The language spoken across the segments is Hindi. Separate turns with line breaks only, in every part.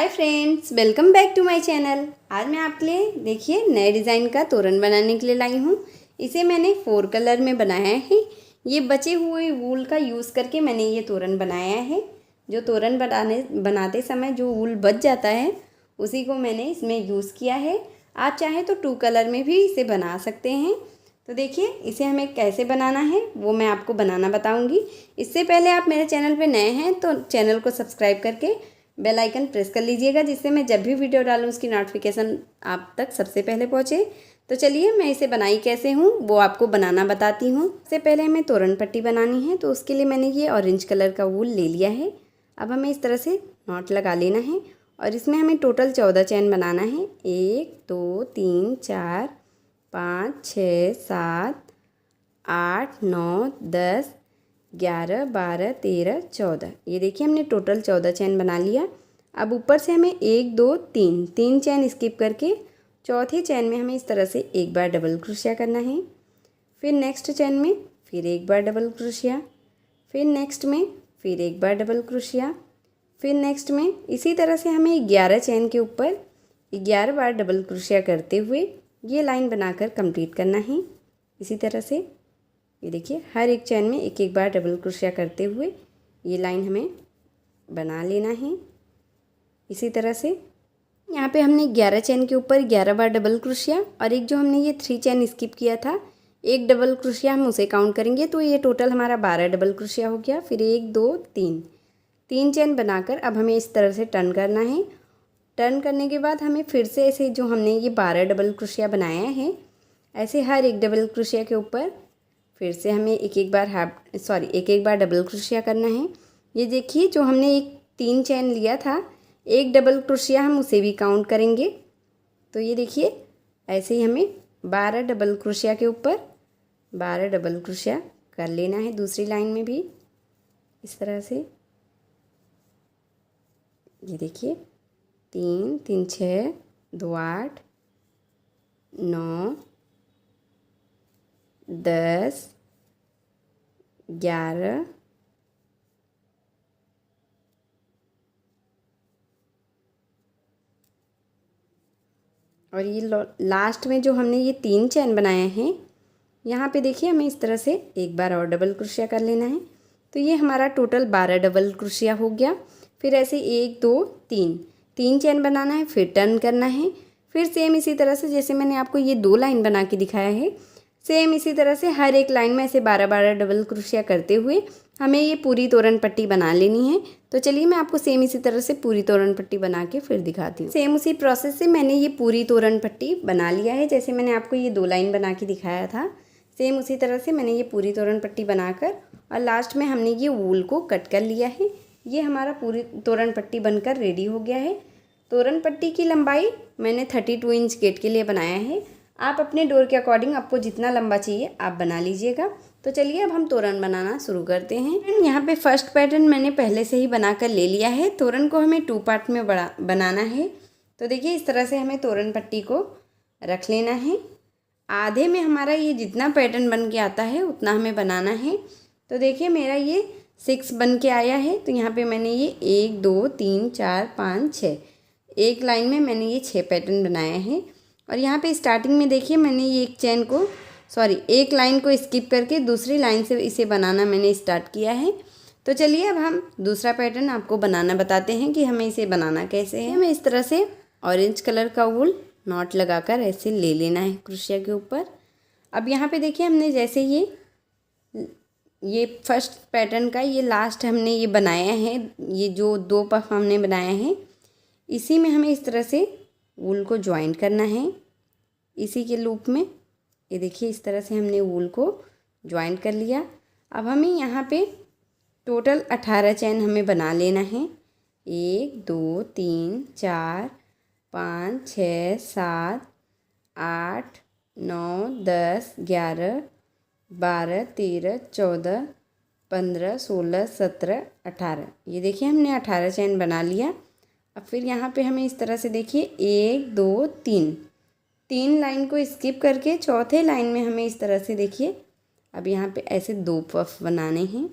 Hi friends, welcome back to my channel. आज मैं आपके लिए देखिए नए डिज़ाइन का तोरण बनाने के लिए लाई हूँ। इसे मैंने 4 कलर में बनाया है। ये बचे हुए वूल का यूज़ करके मैंने ये तोरण बनाया है। जो तोरण बनाते समय जो वूल बच जाता है उसी को मैंने इसमें यूज़ किया है। आप चाहें तो 2 कलर में भी इसे बना सकते हैं। तो देखिए इसे हमें कैसे बनाना है वो मैं आपको बनाना बताऊँगी। इससे पहले आप मेरे चैनल पर नए हैं तो चैनल को सब्सक्राइब करके बेल आइकन प्रेस कर लीजिएगा, जिससे मैं जब भी वीडियो डालूँ उसकी नोटिफिकेशन आप तक सबसे पहले पहुँचे। तो चलिए मैं इसे बनाई कैसे हूँ वो आपको बनाना बताती हूँ। सबसे पहले हमें तोरण पट्टी बनानी है, तो उसके लिए मैंने ये ऑरेंज कलर का वूल ले लिया है। अब हमें इस तरह से नॉट लगा लेना है और इसमें हमें टोटल 14 चैन बनाना है। 1 2 3 4 5 6 7 8 9 10 11 12 13 14। ये देखिए हमने टोटल 14 चैन बना लिया। अब ऊपर से हमें 1 2 3 चैन स्किप करके चौथी चैन में हमें इस तरह से एक बार डबल क्रोशिया करना है। फिर नेक्स्ट चैन में फिर एक बार डबल क्रोशिया, फिर नेक्स्ट में फिर एक बार डबल क्रोशिया, फिर नेक्स्ट में इसी तरह से हमें 11 चैन के ऊपर 11 बार डबल क्रोशिया करते हुए ये लाइन बनाकर कंप्लीट करना है। इसी तरह से ये देखिए हर एक चैन में एक एक बार डबल क्रोशिया करते हुए ये लाइन हमें बना लेना है। इसी तरह से यहाँ पे हमने 11 चैन के ऊपर 11 बार डबल क्रोशिया और एक जो हमने ये 3 चैन स्किप किया था एक डबल क्रोशिया हम उसे काउंट करेंगे, तो ये टोटल हमारा 12 डबल क्रोशिया हो गया। फिर 1 2 3 चैन बनाकर अब हमें इस तरह से टर्न करना है। टर्न करने के बाद हमें फिर से ऐसे जो हमने ये 12 डबल क्रोशिया बनाया है ऐसे हर एक डबल क्रोशिया के ऊपर फिर से हमें एक एक बार डबल क्रोशिया करना है। ये देखिए जो हमने एक 3 चैन लिया था एक डबल क्रोशिया हम उसे भी काउंट करेंगे। तो ये देखिए ऐसे ही हमें 12 डबल क्रोशिया के ऊपर 12 डबल क्रोशिया कर लेना है। दूसरी लाइन में भी इस तरह से ये देखिए 3 3 6 2 8 9 10 11 और ये लास्ट में जो हमने ये 3 चैन बनाए हैं यहाँ पे देखिए हमें इस तरह से एक बार और डबल क्रोशिया कर लेना है। तो ये हमारा टोटल 12 डबल क्रोशिया हो गया। फिर ऐसे 1 2 3 चैन बनाना है, फिर टर्न करना है। फिर सेम इसी तरह से जैसे मैंने आपको ये 2 लाइन बना के दिखाया है सेम इसी तरह से हर एक लाइन में ऐसे 12 डबल क्रोशिया करते हुए हमें ये पूरी तोरण पट्टी बना लेनी है। तो चलिए मैं आपको सेम इसी तरह से पूरी तोरण पट्टी बना के फिर दिखाती हूँ। सेम उसी प्रोसेस से मैंने ये पूरी तोरण पट्टी बना लिया है। जैसे मैंने आपको ये 2 लाइन बना के दिखाया था सेम उसी तरह से मैंने ये पूरी तोरण पट्टी बनाकर और लास्ट में हमने ये वूल को कट कर लिया है। ये हमारा पूरी तोरण पट्टी बनकर रेडी हो गया है। तोरण पट्टी की लंबाई मैंने 32 इंच गेट के लिए बनाया है। आप अपने डोर के अकॉर्डिंग आपको जितना लंबा चाहिए आप बना लीजिएगा। तो चलिए अब हम तोरण बनाना शुरू करते हैं। यहाँ पे फर्स्ट पैटर्न मैंने पहले से ही बनाकर ले लिया है। तोरण को हमें 2 पार्ट में बनाना है। तो देखिए इस तरह से हमें तोरण पट्टी को रख लेना है। आधे में हमारा ये जितना पैटर्न बन के आता है उतना हमें बनाना है। तो देखिए मेरा ये 6 बन के आया है। तो यहाँ पे मैंने ये 1 2 3 4 5 6 एक लाइन में मैंने ये 6 पैटर्न बनाया है। और यहाँ पे स्टार्टिंग में देखिए मैंने ये एक लाइन को स्किप करके दूसरी लाइन से इसे बनाना मैंने स्टार्ट किया है। तो चलिए अब हम दूसरा पैटर्न आपको बनाना बताते हैं कि हमें इसे बनाना कैसे है। हमें इस तरह से ऑरेंज कलर का वूल नॉट लगाकर ऐसे ले लेना है क्रोशिया के ऊपर। अब यहाँ पे देखिए हमने जैसे ये फर्स्ट पैटर्न का ये लास्ट हमने ये बनाया है, ये जो 2 पफ हमने बनाया है इसी में हमें इस तरह से वूल को ज्वाइन करना है। इसी के लूप में ये देखिए इस तरह से हमने वूल को ज्वाइन कर लिया। अब हमें यहाँ पे टोटल 18 चैन हमें बना लेना है। 1 2 3 4 5 6 7 8 9 10 11 12 13 14 15 16 17 18। ये देखिए हमने 18 चैन बना लिया। अब फिर यहाँ पे हमें इस तरह से देखिए 1 2 3 लाइन को स्किप करके चौथे लाइन में हमें इस तरह से देखिए अब यहाँ पे ऐसे 2 पफ बनाने हैं।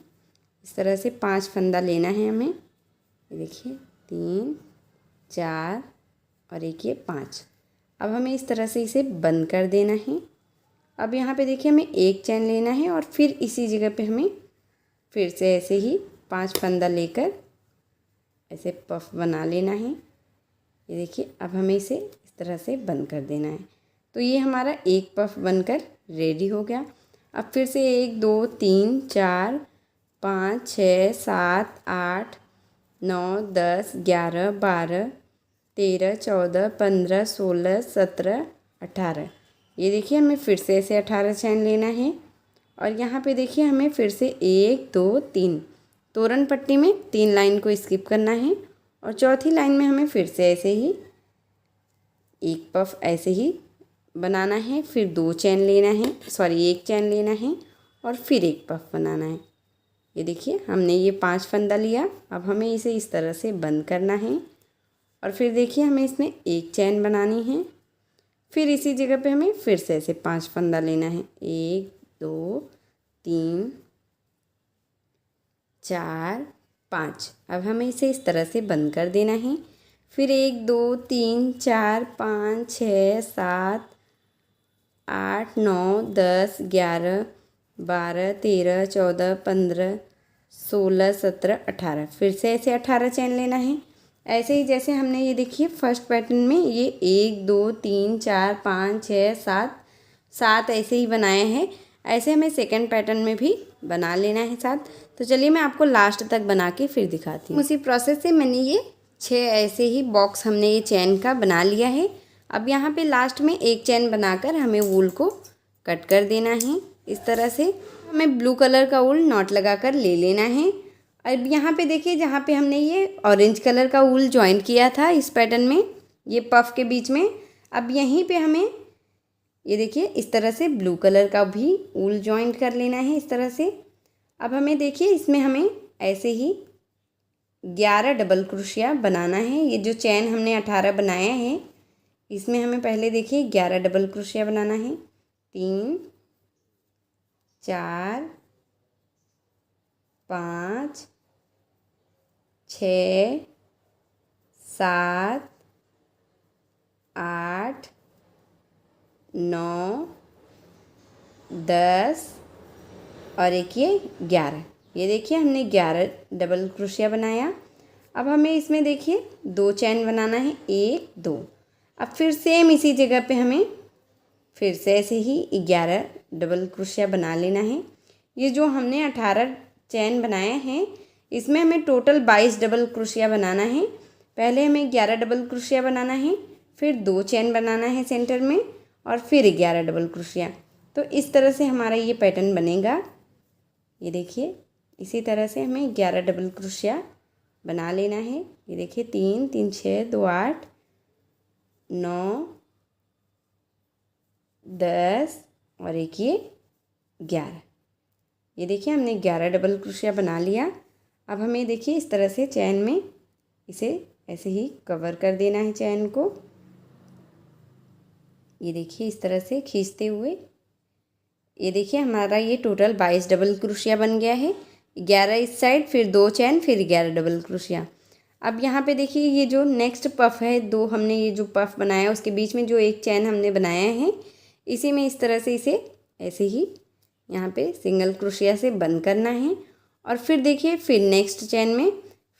इस तरह से 5 फंदा लेना है हमें। ये देखिए 3 4 और एक ये 5। अब हमें इस तरह से इसे बंद कर देना है। अब यहाँ पे देखिए हमें एक चैन लेना है और फिर इसी जगह पे हमें फिर से ऐसे ही 5 फंदा लेकर ऐसे पफ बना लेना है। ये देखिए अब हमें इसे इस तरह से बंद कर देना है। तो ये हमारा एक पफ बनकर रेडी हो गया। अब फिर से 1 2 3 4 5 6 7 8 9 10 11 12 13 14 15 16 17 18। ये देखिए हमें फिर से ऐसे 18 चैन लेना है। और यहाँ पे देखिए हमें फिर से 1 2 3 तोरण पट्टी में 3 लाइन को स्किप करना है और चौथी लाइन में हमें फिर से ऐसे ही एक पफ ऐसे ही बनाना है। फिर 2 चैन लेना है, सॉरी 1 चैन लेना है और फिर एक पफ बनाना है। ये देखिए हमने ये 5 फंदा लिया। अब हमें इसे इस तरह से बंद करना है और फिर देखिए हमें इसमें एक चैन बनानी है। फिर इसी जगह पे हमें फिर से ऐसे 5 फंदा लेना है, 1 2 3 4 5। अब हमें इसे इस तरह से बंद कर देना है। फिर 1 2 3 4 5 6 7 8 9 10 11 12 13 14 15 16 17 18। फिर से ऐसे 18 चैन लेना है। ऐसे ही जैसे हमने ये देखिए फर्स्ट पैटर्न में ये 1 2 3 4 5 6 7 ऐसे ही बनाए हैं, ऐसे हमें सेकंड पैटर्न में भी बना लेना है 7। तो चलिए मैं आपको लास्ट तक बना के फिर दिखाती हूँ। उसी प्रोसेस से मैंने ये 6 ऐसे ही बॉक्स हमने ये चैन का बना लिया है। अब यहाँ पे लास्ट में एक चैन बनाकर हमें वूल को कट कर देना है। इस तरह से हमें ब्लू कलर का वूल नॉट लगाकर ले लेना है। अब यहाँ पे देखिए जहाँ पे हमने ये ऑरेंज कलर का वूल जॉइंट किया था इस पैटर्न में, ये पफ के बीच में, अब यहीं पे हमें ये देखिए इस तरह से ब्लू कलर का भी वूल जॉइंट कर लेना है इस तरह से। अब हमें देखिए इसमें हमें ऐसे ही 11 डबल क्रोशिया बनाना है। ये जो चैन हमने 18 बनाया है इसमें हमें पहले देखिए 11 डबल क्रोशिया बनाना है। 3 4 5 6 7 8 9 10 और एक ये 11। ये देखिए हमने 11 डबल क्रोशिया बनाया। अब हमें इसमें देखिए 2 चैन बनाना है, 1 2। अब फिर सेम इसी जगह पे हमें फिर से ऐसे ही 11 डबल क्रोशिया बना लेना है। ये जो हमने 18 चैन बनाए हैं इसमें हमें टोटल 22 डबल क्रोशिया बनाना है। पहले हमें 11 डबल क्रोशिया बनाना है, फिर 2 चैन बनाना है सेंटर में और फिर 11 डबल क्रोशिया। तो इस तरह से हमारा ये पैटर्न बनेगा। ये देखिए इसी तरह से हमें 11 डबल क्रोशिया बना लेना है। ये देखिए 3 3 6 2 8 9 10 और एक ये 11। ये देखिए हमने 11 डबल क्रोशिया बना लिया। अब हमें देखिए इस तरह से चैन में इसे ऐसे ही कवर कर देना है चैन को। ये देखिए इस तरह से खींचते हुए ये देखिए हमारा ये टोटल 22 डबल क्रोशिया बन गया है। 11 इस साइड, फिर 2 चैन, फिर 11 डबल क्रोशिया। अब यहाँ पे देखिए ये जो नेक्स्ट पफ है, 2 हमने ये जो पफ बनाया उसके बीच में जो एक चैन हमने बनाया है इसी में इस तरह से इसे ऐसे ही यहाँ पे सिंगल क्रोशिया से बंद करना है। और फिर देखिए फिर नेक्स्ट चैन में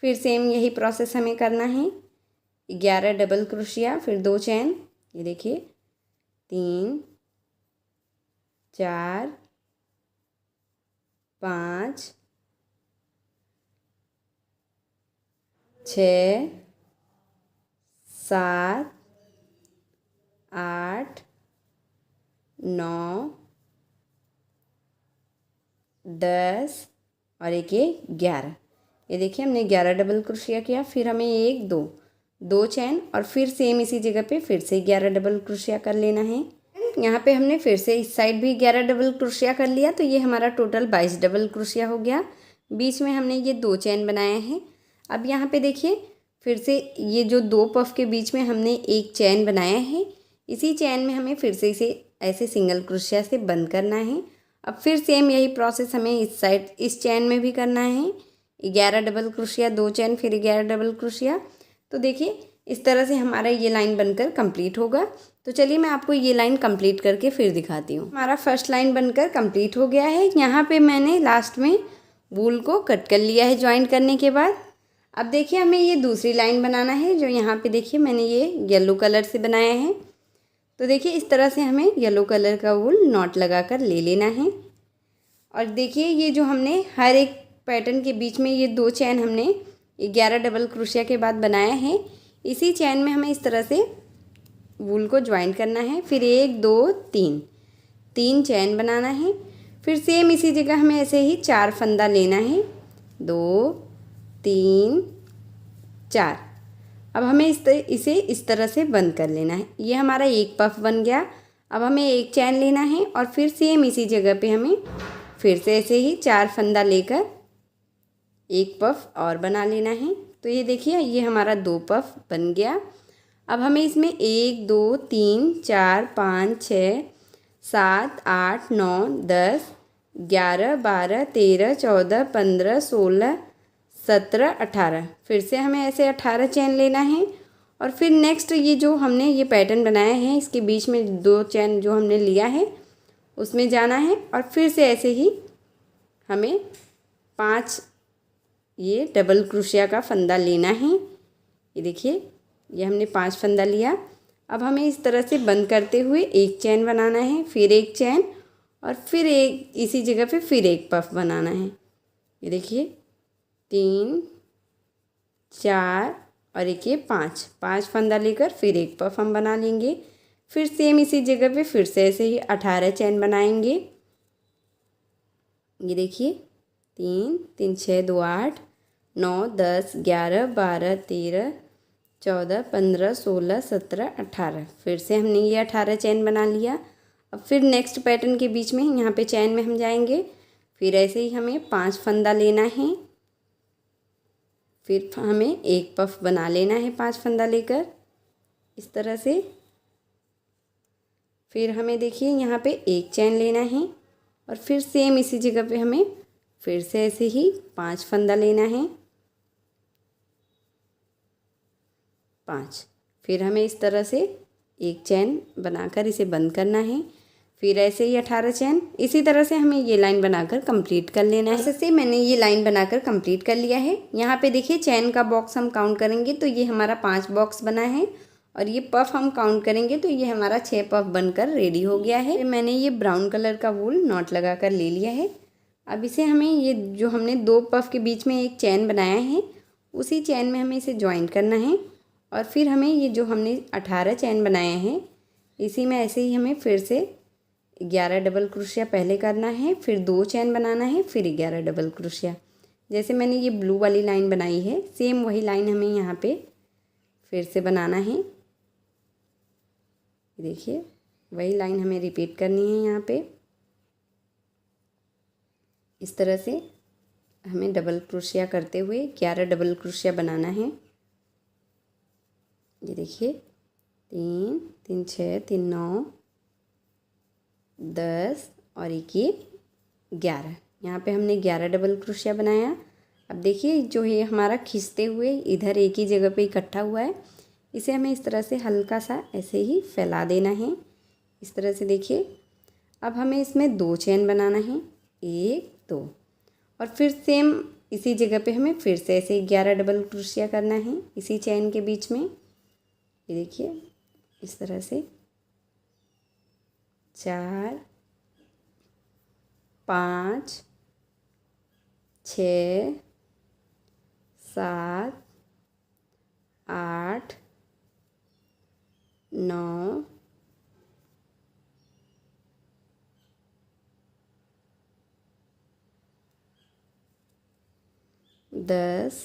फिर सेम यही प्रोसेस हमें करना है। 11 डबल क्रोशिया, फिर 2 चैन। ये देखिए 3 4 5 6 7 8 9 10 और एक ये 11। ये देखिए हमने 11 डबल क्रोशिया किया, फिर हमें 1 2 चैन और फिर सेम इसी जगह पे फिर से 11 डबल क्रोशिया कर लेना है। यहाँ पे हमने फिर से इस साइड भी 11 डबल क्रोशिया कर लिया, तो ये हमारा टोटल 22 डबल क्रोशिया हो गया। बीच में हमने ये 2 चैन बनाए हैं। अब यहाँ पे देखिए फिर से ये जो 2 पफ के बीच में हमने एक चैन बनाया है, इसी चैन में हमें फिर से इसे ऐसे सिंगल क्रोशिया से बंद करना है। अब फिर सेम यही प्रोसेस हमें इस साइड इस चैन में भी करना है। 11 डबल क्रोशिया, 2 चैन, फिर 11 डबल क्रोशिया। तो देखिए इस तरह से हमारा ये लाइन बनकर कंप्लीट होगा। तो चलिए मैं आपको ये लाइन कंप्लीट करके फिर दिखाती हूँ। हमारा फर्स्ट लाइन बनकर कंप्लीट हो गया है। यहाँ पे मैंने लास्ट में वूल को कट कर लिया है जॉइंट करने के बाद। अब देखिए हमें ये दूसरी लाइन बनाना है, जो यहाँ पे देखिए मैंने ये येलो कलर से बनाया है। तो देखिए इस तरह से हमें येलो कलर का वूल नॉट लगा कर ले लेना है। और देखिए ये जो हमने हर एक पैटर्न के बीच में ये 2 चैन हमने 11 डबल क्रोशिया के बाद बनाया है, इसी चैन में हमें इस तरह से वूल को ज्वाइन करना है। फिर 1 2 3 चैन बनाना है। फिर सेम इसी जगह हमें ऐसे ही 4 फंदा लेना है, 2 3 4। अब हमें इसे इस तरह से बंद कर लेना है। ये हमारा एक पफ बन गया। अब हमें एक चैन लेना है और फिर सेम इसी जगह पे हमें फिर से ऐसे ही 4 फंदा लेकर एक पफ और बना लेना है। तो ये देखिए ये हमारा 2 पफ बन गया। अब हमें इसमें 1 2 3 4 5 6 7 8 9 10 11 12 13 14 15 16 17 18 फिर से हमें ऐसे 18 चैन लेना है। और फिर नेक्स्ट ये जो हमने ये पैटर्न बनाया है, इसके बीच में 2 चैन जो हमने लिया है उसमें जाना है और फिर से ऐसे ही हमें 5 ये डबल क्रोशिया का फंदा लेना है। ये देखिए ये हमने 5 फंदा लिया। अब हमें इस तरह से बंद करते हुए एक चैन बनाना है, फिर एक चैन और फिर एक इसी जगह पे फिर एक पफ बनाना है। ये देखिए 3 4 और एक ये 5 फंदा लेकर फिर एक पफ हम बना लेंगे। फिर सेम इसी जगह पे फिर से ऐसे ही 18 चैन बनाएंगे। ये देखिए 3 3 6 2 8 9 10 11 12 13 14 15 16 17 18 फिर से हमने ये 18 चैन बना लिया। अब फिर नेक्स्ट पैटर्न के बीच में यहाँ पे चैन में हम जाएंगे। फिर ऐसे ही हमें 5 फंदा लेना है, फिर हमें एक पफ बना लेना है 5 फंदा लेकर इस तरह से। फिर हमें देखिए यहाँ पे एक चैन लेना है और फिर सेम इसी जगह पे हमें फिर से ऐसे ही 5 फंदा लेना है 5। फिर हमें इस तरह से एक चैन बनाकर इसे बंद करना है। फिर ऐसे ही 18 चैन, इसी तरह से हमें ये लाइन बनाकर कंप्लीट कर लेना है। ऐसे मैंने ये लाइन बनाकर कंप्लीट कर लिया है। यहाँ पे देखिए चैन का बॉक्स हम काउंट करेंगे तो ये हमारा 5 बॉक्स बना है और ये पफ हम काउंट करेंगे तो ये हमारा 6 पफ बनकर रेडी हो गया है। मैंने ये ब्राउन कलर का वूल नॉट लगा कर ले लिया है। अब इसे हमें ये जो हमने 2 पफ के बीच में एक चैन बनाया है उसी चैन में हमें इसे ज्वाइन करना है और फिर हमें ये जो हमने 18 चैन बनाए हैं इसी में ऐसे ही हमें फिर से 11 डबल क्रोशिया पहले करना है, फिर 2 चैन बनाना है, फिर 11 डबल क्रोशिया। जैसे मैंने ये ब्लू वाली लाइन बनाई है सेम वही लाइन हमें यहाँ पे फिर से बनाना है। देखिए वही लाइन हमें रिपीट करनी है। यहाँ पे इस तरह से हमें डबल क्रोशिया करते हुए 11 डबल क्रोशिया बनाना है। ये देखिए 3 3 6 3 9 10 और एक ये 11, यहाँ पे हमने 11 डबल क्रोशिया बनाया। अब देखिए जो ये हमारा खींचते हुए इधर एक ही जगह पे इकट्ठा हुआ है, इसे हमें इस तरह से हल्का सा ऐसे ही फैला देना है इस तरह से। देखिए अब हमें इसमें 2 चैन बनाना है, 1 2 और फिर सेम इसी जगह पे हमें फिर से ऐसे 11 डबल क्रोशिया करना है इसी चैन के बीच में। ये देखिए इस तरह से 4 5 6 7 8 9 10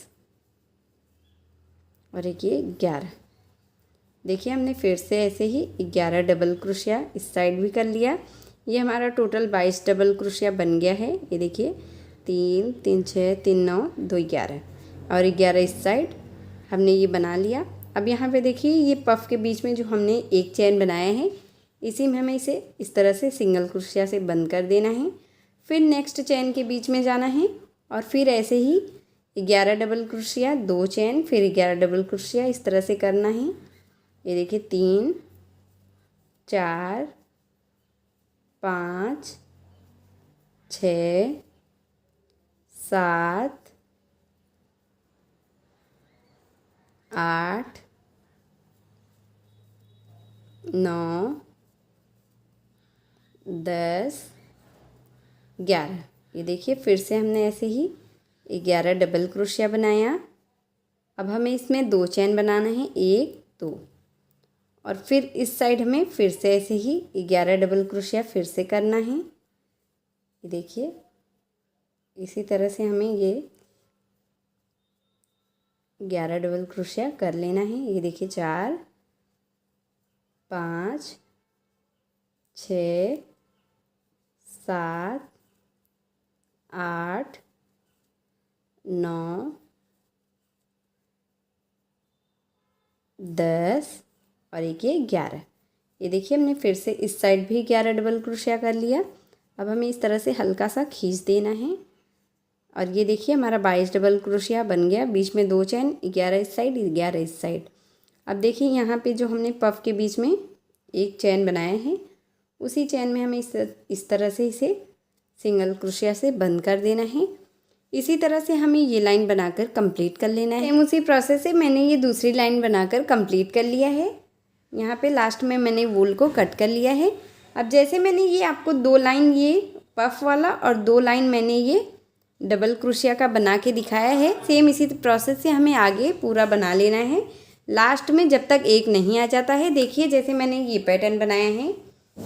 और एक ये 11। देखिए हमने फिर से ऐसे ही 11 डबल क्रोशिया इस साइड भी कर लिया। ये हमारा टोटल 22 डबल क्रोशिया बन गया है। ये देखिए 3 3 6 3 9 2 11 और 11 इस साइड हमने ये बना लिया। अब यहाँ पे देखिए ये पफ के बीच में जो हमने एक चैन बनाया है इसी में हमें इसे इस तरह से सिंगल क्रोशिया से बंद कर देना है। फिर नेक्स्ट चैन के बीच में जाना है और फिर ऐसे ही 11 डबल क्रोशिया, 2 चेन, फिर 11 डबल क्रोशिया, इस तरह से करना है। ये देखिए 3 4 5 6 7 8 9 10 11। ये देखिए फिर से हमने ऐसे ही 11 डबल क्रोशिया बनाया। अब हमें इसमें 2 चेन बनाना है, 1 2, और फिर इस साइड हमें फिर से ऐसे ही 11 डबल क्रोशिया फिर से करना है। ये देखिए इसी तरह से हमें ये 11 डबल क्रोशिया कर लेना है। ये देखिए 4 5 6 7 8 9 10 और एक ये 11। ये देखिए हमने फिर से इस साइड भी 11 डबल क्रोशिया कर लिया। अब हमें इस तरह से हल्का सा खींच देना है और ये देखिए हमारा 22 डबल क्रोशिया बन गया। बीच में 2 चेन, 11 इस साइड 11 इस साइड। अब देखिए यहाँ पे जो हमने पफ के बीच में एक चेन बनाया है, उसी चेन में हमें इस तरह से इसे सिंगल क्रोशिया से बंद कर देना है। इसी तरह से हमें ये लाइन बनाकर कंप्लीट कर लेना है। सेम उसी प्रोसेस से मैंने ये दूसरी लाइन बनाकर कंप्लीट कर लिया है। यहाँ पे लास्ट में मैंने वूल को कट कर लिया है। अब जैसे मैंने ये आपको 2 लाइन ये पफ वाला और 2 लाइन मैंने ये डबल क्रोशिया का बना के दिखाया है, सेम इसी प्रोसेस से हमें आगे पूरा बना लेना है। लास्ट में जब तक एक नहीं आ जाता है, देखिए जैसे मैंने ये पैटर्न बनाया है,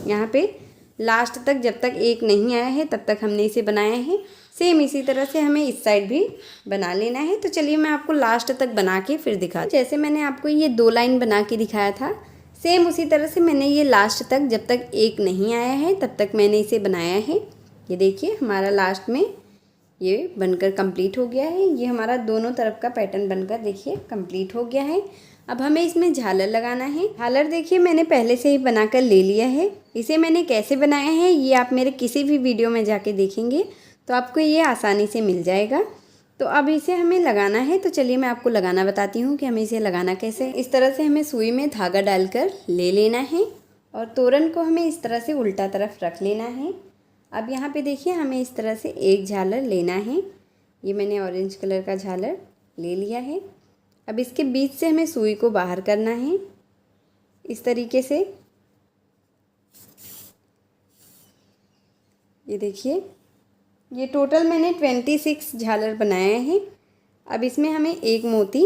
यहाँ पे लास्ट तक जब तक एक नहीं आया है तब तक हमने इसे बनाया है। सेम इसी तरह से हमें इस साइड भी बना लेना है। तो चलिए मैं आपको लास्ट तक बना के फिर दिखा, जैसे मैंने आपको ये 2 लाइन बना के दिखाया था, सेम उसी तरह से मैंने ये लास्ट तक जब तक एक नहीं आया है तब तक मैंने इसे बनाया है। ये देखिए हमारा लास्ट में ये बनकर कंप्लीट हो गया है। ये हमारा दोनों तरफ का पैटर्न बनकर देखिए कंप्लीट हो गया है। अब हमें इसमें झालर लगाना है। झालर देखिए मैंने पहले से ही बनाकर ले लिया है। इसे मैंने कैसे बनाया है ये आप मेरे किसी भी वीडियो में जाके देखेंगे तो आपको ये आसानी से मिल जाएगा। तो अब इसे हमें लगाना है, तो चलिए मैं आपको लगाना बताती हूँ कि हमें इसे लगाना कैसे है। इस तरह से हमें सुई में धागा डालकर ले लेना है और तोरण को हमें इस तरह से उल्टा तरफ रख लेना है। अब यहाँ पे देखिए हमें इस तरह से एक झालर लेना है। ये मैंने ऑरेंज कलर का झालर ले लिया है। अब इसके बीच से हमें सुई को बाहर करना है इस तरीके से। ये देखिए ये टोटल मैंने 26 झालर बनाए हैं। अब इसमें हमें एक मोती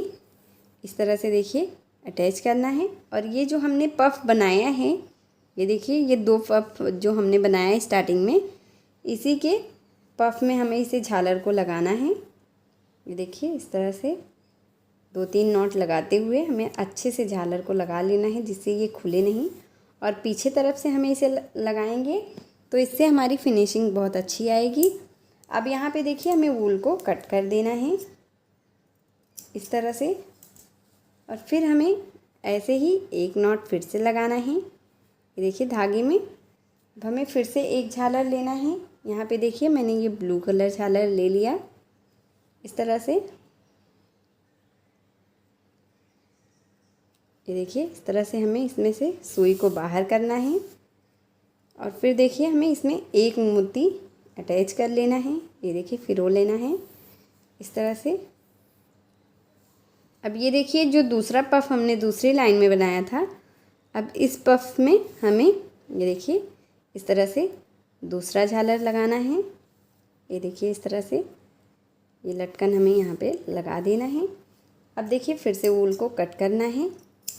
इस तरह से देखिए अटैच करना है और ये जो हमने पफ बनाया है, ये देखिए ये 2 पफ जो हमने बनाया है स्टार्टिंग में, इसी के पफ में हमें इसे झालर को लगाना है। ये देखिए इस तरह से 2-3 नॉट लगाते हुए हमें अच्छे से झालर को लगा लेना है जिससे ये खुले नहीं, और पीछे तरफ से हमें इसे लगाएंगे तो इससे हमारी फिनिशिंग बहुत अच्छी आएगी। अब यहाँ पे देखिए हमें वूल को कट कर देना है इस तरह से, और फिर हमें ऐसे ही एक नॉट फिर से लगाना है। ये देखिए धागे में अब हमें फिर से एक झालर लेना है। यहाँ पे देखिए मैंने ये ब्लू कलर झालर ले लिया इस तरह से। ये देखिए इस तरह से हमें इसमें से सुई को बाहर करना है और फिर देखिए हमें इसमें एक मोती अटैच कर लेना है। ये देखिए फिरो लेना है इस तरह से। अब ये देखिए जो दूसरा पफ हमने दूसरी लाइन में बनाया था, अब इस पफ में हमें ये देखिए इस तरह से दूसरा झालर लगाना है। ये देखिए इस तरह से ये लटकन हमें यहाँ पे लगा देना है। अब देखिए फिर से वूल को कट करना है।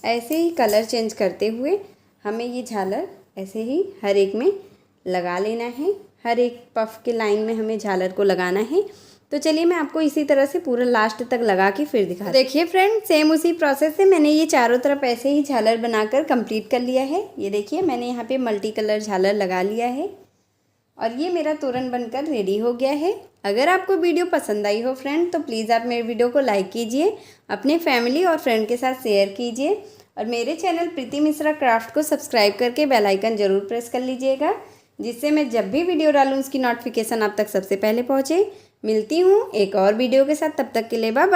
ऐसे ही कलर चेंज करते हुए हमें ये झालर ऐसे ही हर एक में लगा लेना है। हर एक पफ के लाइन में हमें झालर को लगाना है। तो चलिए मैं आपको इसी तरह से पूरा लास्ट तक लगा के फिर दिखा। देखिए फ्रेंड सेम उसी प्रोसेस से मैंने ये चारों तरफ ऐसे ही झालर बनाकर कंप्लीट कर लिया है। ये देखिए मैंने यहाँ पे मल्टी कलर झालर लगा लिया है और ये मेरा तोरण बनकर रेडी हो गया है। अगर आपको वीडियो पसंद आई हो फ्रेंड तो प्लीज़ आप मेरे वीडियो को लाइक कीजिए, अपने फैमिली और फ्रेंड के साथ शेयर कीजिए और मेरे चैनल प्रीति मिश्रा क्राफ्ट को सब्सक्राइब करके बेल आइकन ज़रूर प्रेस कर लीजिएगा, जिससे मैं जब भी वीडियो डालूँ उसकी नोटिफिकेशन आप तक सबसे पहले पहुँचे। मिलती हूँ एक और वीडियो के साथ, तब तक के लिए बाय बाय।